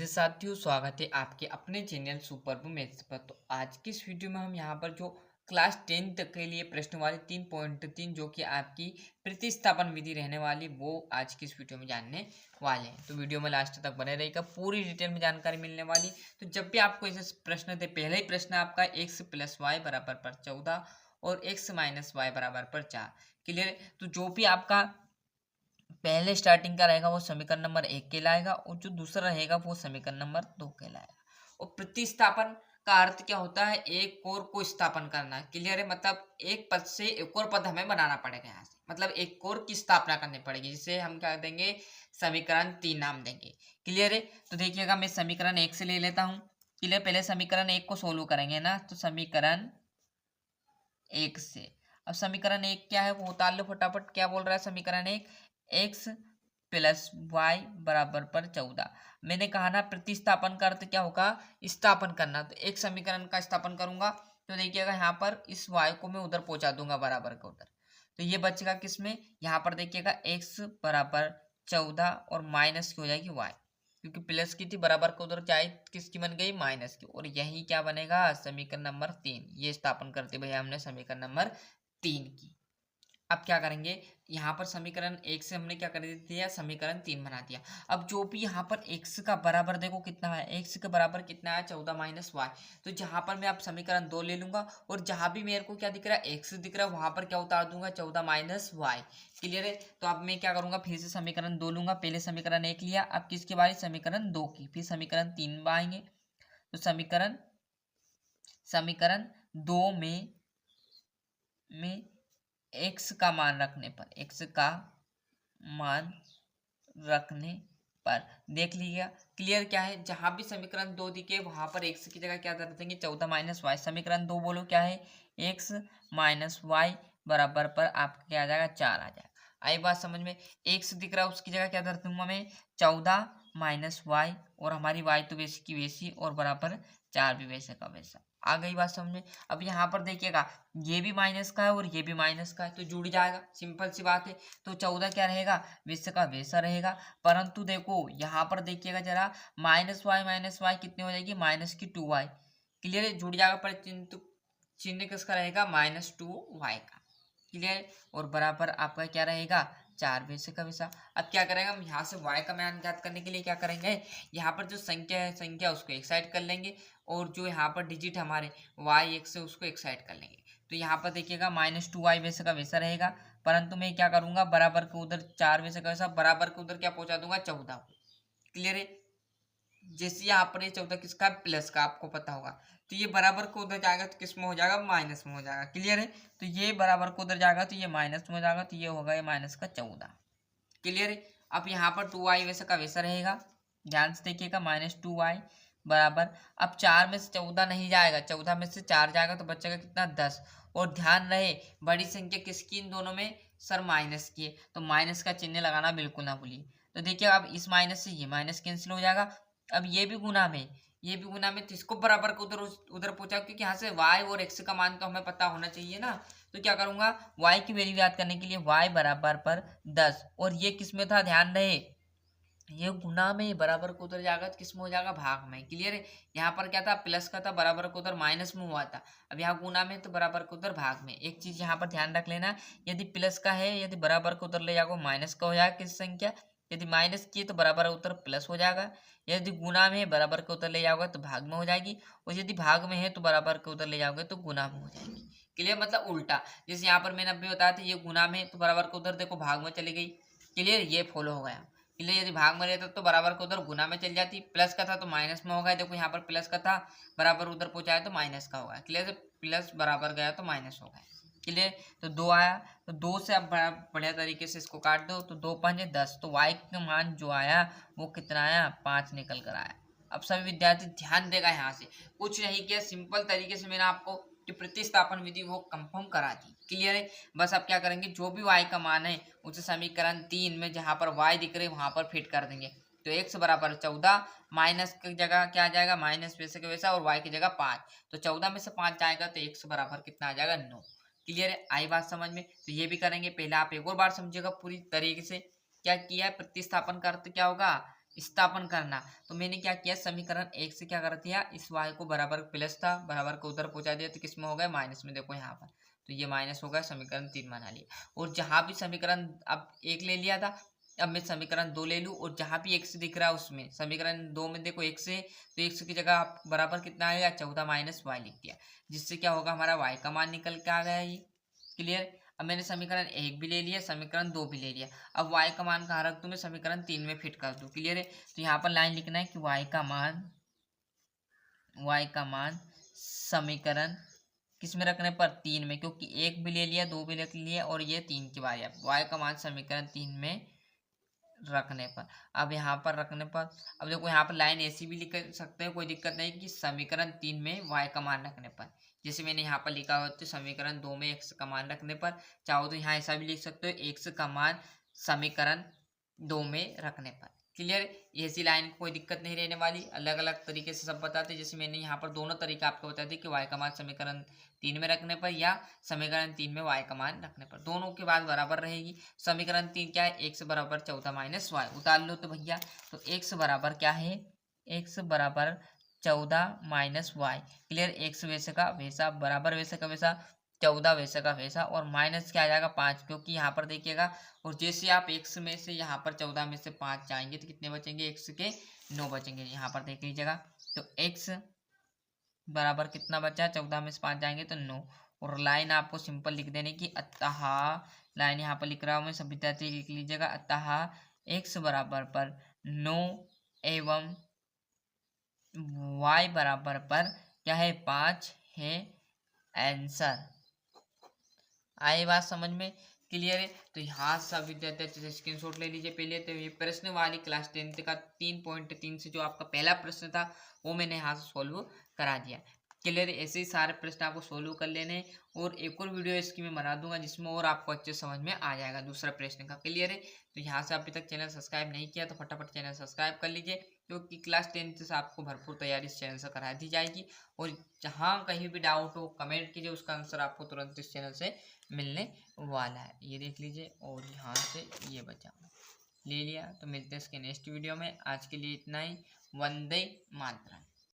साथियों, स्वागत है आपके अपने चैनल सुपर मैथ्स पर। तो आज की इस वीडियो में हम यहाँ पर जो क्लास 10 तक के लिए प्रश्न वाले 3.3 जो कि आपकी प्रतिस्थापन विधि रहने वाली, वो आज की इस वीडियो में जानने वाले हैं। तो वीडियो में लास्ट तक बने रहेगा, पूरी डिटेल में जानकारी मिलने वाली। तो जब भी आपको ऐसे प्रश्न थे, पहले ही प्रश्न आपका x + y बराबर पर 14 और x - y बराबर पर 4 क्लियर। तो जो भी आपका पहले स्टार्टिंग का रहेगा वो समीकरण नंबर 1 कहलाएगा और जो दूसरा रहेगा वो समीकरण नंबर 2 कहलाएगा। और प्रतिस्थापन का अर्थ क्या होता है? एक और को स्थापन करना। क्लियर है? मतलब एक पद से एक और पद हमें बनाना पड़ेगा यहाँ से, मतलब एक और की स्थापना करनी पड़ेगी, जिसे हम क्या देंगे? समीकरण 3 नाम देंगे। क्लियर है? तो देखिएगा, मैं समीकरण 1 से ले लेता हूँ। क्लियर, पहले समीकरण 1 को सोल्व करेंगे ना, तो समीकरण 1 से। अब समीकरण 1 क्या है वो उतार लो फटाफट। क्या बोल रहा है समीकरण 1? x + y बराबर पर 14। मैंने कहा ना, प्रतिस्थापन का अर्थ क्या होगा? स्थापन करना। तो एक समीकरण का स्थापन करूंगा तो देखिएगा, यहाँ पर इस y को मैं उधर पहुंचा दूंगा बराबर के उधर, तो ये बचेगा किसमें? यहाँ पर देखिएगा x बराबर 14 और माइनस की हो जाएगी y, क्योंकि प्लस की थी, बराबर को उधर जाए किसकी बन गई? माइनस की। और यही क्या बनेगा? समीकरण नंबर 3। ये स्थापन करते भैया हमने समीकरण नंबर 3 की। अब क्या करेंगे? यहाँ पर समीकरण 1 से हमने क्या कर दिया? समीकरण 3 बना दिया। अब जो भी यहाँ पर x का बराबर देखो कितना है, x के बराबर कितना है? 14 - y। तो जहाँ पर मैं अब समीकरण 2 ले लूंगा और जहाँ भी मेरे को क्या दिख रहा है? x दिख रहा है, वहां पर क्या उतार दूंगा? 14 - y। क्लियर है? तो अब मैं क्या करूंगा? फिर से समीकरण 2 लूंगा। पहले समीकरण 1 लिया, अब किसकी बारी? समीकरण 2 की। फिर समीकरण 3 आएंगे, तो समीकरण समीकरण 2 में x का मान रखने पर, x का मान रखने पर देख लीजिएगा। क्लियर क्या है? जहां भी समीकरण 2 दिखे वहां पर x की जगह क्या कर देंगे? 14 - y। समीकरण 2 बोलो क्या है? x - y बराबर पर आपका क्या आ जाएगा? 4 आ जाएगा। आई बात समझ में? x दिख रहा है, उसकी जगह क्या धर दूंगा मैं? 14 - y, और हमारी y तो वैसी की वैसी और बराबर 4 भी वैसे का वैसा। आ गई बात समझ में? अब यहाँ पर देखिएगा, ये भी माइनस का है और ये भी माइनस का है, तो जुड़ जाएगा, सिंपल सी बात है। तो 14 क्या रहेगा? वैसे का वैसा रहेगा। परंतु देखो यहाँ पर देखिएगा जरा, -y कितनी हो जाएगी? -2y। क्लियर है? जुड़ जाएगा, पर चिन्ह किसका रहेगा? -2y का। क्लियर? और बराबर आपका क्या रहेगा? 4 वैसे का वैसा। अब क्या करेंगे हम? यहाँ से y का मान ज्ञात करने के लिए क्या करेंगे? यहाँ पर जो संख्या है, संख्या उसको एक साइड कर लेंगे, और जो यहाँ पर डिजिट हमारे y1 से उसको एक साइड कर लेंगे। तो यहाँ पर देखिएगा -2y वैसे का वैसा रहेगा, परंतु मैं क्या करूंगा? बराबर के उधर 4 वैसे का वैसा, बराबर के उधर क्या पहुंचा दूंगा? 14 को। क्लियर है? जैसे यहाँ पर ये 14 किसका? प्लस का, आपको पता होगा। तो ये बराबर को उधर जाएगा तो किस में हो जाएगा? माइनस में हो जाएगा। क्लियर है? तो ये बराबर को उधर जाएगा तो ये माइनस में हो जाएगा, तो ये होगा ये माइनस का 14। क्लियर है? अब यहाँ पर 2y वैसे का वैसा रहेगा। ध्यान से देखिएगा, -2y बराबर, अब 4 में से 14 नहीं जाएगा, 14 में से 4 जाएगा तो बचेगा कितना? 10। और ध्यान रहे, बड़ी संख्या किसकी? इन दोनों में सर माइनस की है, तो माइनस का चिन्ह लगाना बिल्कुल ना भूलिए। तो देखिए, अब इस माइनस से ये माइनस कैंसिल हो जाएगा। अब ये भी गुना में, ये भी गुना में, तो इसको बराबर को उधर उधर पहुंचा, क्योंकि यहाँ से y और x का मान तो हमें पता होना चाहिए ना। तो क्या करूंगा? y की वैल्यू याद करने के लिए y बराबर पर 10, और ये किस में था? ध्यान रहे, ये गुना में, बराबर को उधर जाएगा तो किस में हो जाएगा? भाग में। क्लियर है? यहाँ पर क्या था? प्लस का था, बराबर को उधर माइनस में हुआ था। अब यहाँ गुना में तो बराबर को उधर भाग में। एक चीज यहाँ पर ध्यान रख लेना, यदि प्लस का है, यदि बराबर को उधर ले जाओगे माइनस का हो जाएगा किस संख्या? यदि माइनस की तो बराबर उधर प्लस हो जाएगा। यदि गुना में है, बराबर को उधर ले जाओगे तो भाग में हो जाएगी, और यदि भाग में है तो बराबर को उधर ले जाओगे तो गुना में हो जाएगी। क्लियर? मतलब उल्टा, जैसे यहाँ पर मैंने अभी बताया था, ये गुना में तो बराबर को उधर देखो भाग में चली गई। क्लियर? ये फॉलो हो गया। इसलिए यदि भाग में रहता तो बराबर को उधर गुना में चल जाती, प्लस का था तो माइनस में होगा। देखो यहाँ पर प्लस का था, बराबर उधर पहुंचाया तो माइनस का होगा। क्लियर? प्लस बराबर गया तो माइनस हो गया। क्लियर? तो 2 आया, तो 2 से अब बढ़िया तरीके से इसको काट दो, तो 2 5 10, तो y का मान जो आया वो कितना आया? 5 निकल कर आया। अब सभी विद्यार्थी ध्यान देगा, यहाँ से कुछ नहीं किया, सिंपल तरीके से मैंने आपको जो प्रतिस्थापन विधि वो कंफर्म करा दी। क्लियर है? बस अब क्या करेंगे, जो भी y का मान है उसे समीकरण 3 में जहां पर y दिख रहे वहां पर फिट कर देंगे। तो x बराबर 14, माइनस की जगह क्या आ जाएगा? माइनस वैसे का वैसा, और y की जगह 5। तो 14 में से 5 जाएगा तो x बराबर कितना आ जाएगा? 9। क्लियर है? आई बात समझ में? तो ये भी करेंगे। पहले आप एक और बार समझिएगा पूरी तरीके से, क्या किया है? प्रतिस्थापन का अर्थ क्या होगा? स्थापन करना। तो मैंने क्या किया, समीकरण एक से क्या कर दिया, इस y को बराबर प्लस था, बराबर को उधर पहुंचा दिया, तो किस में हो गया, माइनस में। देखो यहाँ पर तो ये माइनस हो गया, समीकरण 3 बना लिया। और जहां भी समीकरण अब 1 ले लिया था, अब मैं समीकरण 2 ले लूँ, और जहां भी x दिख रहा है उसमें समीकरण 2 में देखो x है, तो x की जगह आप बराबर कितना आएगा, 14 माइनस y लिख दिया, जिससे क्या होगा, हमारा y का मान निकल के आ गया। ये क्लियर। अब मैंने समीकरण 1 भी ले लिया, समीकरण 2 भी ले लिया। अब y का मान कहाँ रख दूं, मैं समीकरण 3 में फिट कर दूं। क्लियर है। तो यहाँ पर लाइन लिखना है कि y का मान समीकरण किस में रखने पर, 3 में, क्योंकि 1 भी ले लिया, 2 भी रख लिया, और ये 3 की बारी है। y का मान समीकरण 3 में रखने पर, अब यहाँ पर रखने पर, अब देखो यहाँ पर लाइन ऐसी भी लिख सकते हैं, कोई दिक्कत नहीं, कि समीकरण 3 में y का मान रखने पर, जैसे मैंने यहाँ पर लिखा हो, तो समीकरण 2 में x का मान रखने पर, चाहो तो यहाँ ऐसा भी लिख सकते हो, x का मान समीकरण 2 में रखने पर। क्लियर। ऐसी लाइन को कोई दिक्कत नहीं रहने वाली, अलग अलग तरीके से सब बताते, जैसे मैंने यहाँ पर दोनों तरीका आपको बता दिया कि y का मान समीकरण 3 में रखने पर या समीकरण 3 में y का मान रखने पर, दोनों के बाद बराबर रहेगी। समीकरण 3 क्या है, x बराबर 14 माइनस वाई, उतार लो तो भैया, तो x बराबर क्या है, x बराबर 14 माइनस वाई। क्लियर। x वैसे का वैसा, बराबर वैसे का वैसा, 14 वैसे का वैसा, और माइनस क्या आ जाएगा, 5, क्योंकि यहाँ पर देखिएगा, और जैसे आप x में से यहाँ पर 14 में से 5 जाएंगे तो कितने बचेंगे, x के 9 बचेंगे। यहाँ पर देख लीजिएगा, तो x बराबर कितना बचा, 14 में से 5 जाएंगे तो 9, और लाइन आपको सिंपल लिख देने की, अतः लाइन यहाँ पर लिख रहा हूँ मैं, सभी तरह से लिख लीजिएगा, अतः x बराबर पर 9 एवं y बराबर पर क्या है, 5 है आंसर। आई बात समझ में। क्लियर है। तो यहाँ सब विद्यार्थी अच्छे से स्क्रीनशॉट ले लीजिए। पहले तो ये प्रश्न वाली क्लास 10 का 3.3 से जो आपका पहला प्रश्न था वो मैंने यहाँ से सॉल्व करा दिया। क्लियर है। ऐसे ही सारे प्रश्न आपको सोल्व कर लेने हैं, और एक और वीडियो इसकी मैं बना दूंगा जिसमें और आपको अच्छे समझ में आ जाएगा दूसरा प्रश्न का। क्लियर है। तो यहाँ से अभी तक चैनल सब्सक्राइब नहीं किया तो फटाफट चैनल सब्सक्राइब कर लीजिए, क्योंकि क्लास 10 से आपको भरपूर तैयारी इस चैनल से करा दी जाएगी। और जहाँ कहीं भी डाउट हो कमेंट कीजिए, उसका आंसर आपको तुरंत इस चैनल से मिलने वाला है। ये देख लीजिए, और यहाँ से ये बचा ले लिया। तो मिलते हैं इसके नेक्स्ट वीडियो में। आज के लिए इतना ही। वंदे मातरम।